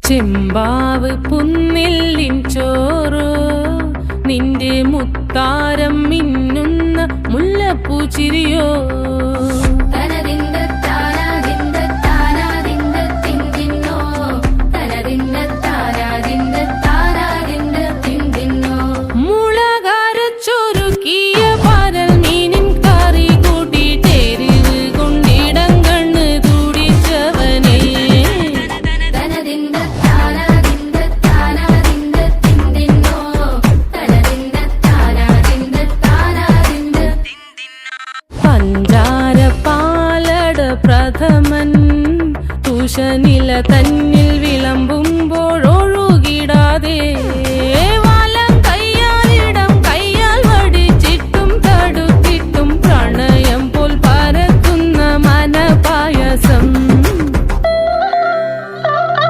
ചെമ്പാവ് പുന്നില്ലിൻ ചോറോ നിന്റെ മുത്താരം മിന്നുന്ന മുല്ലപ്പൂച്ചിരിയോ പഞ്ചാര പാലട പ്രഥമൻ തുഷനില തന്നെ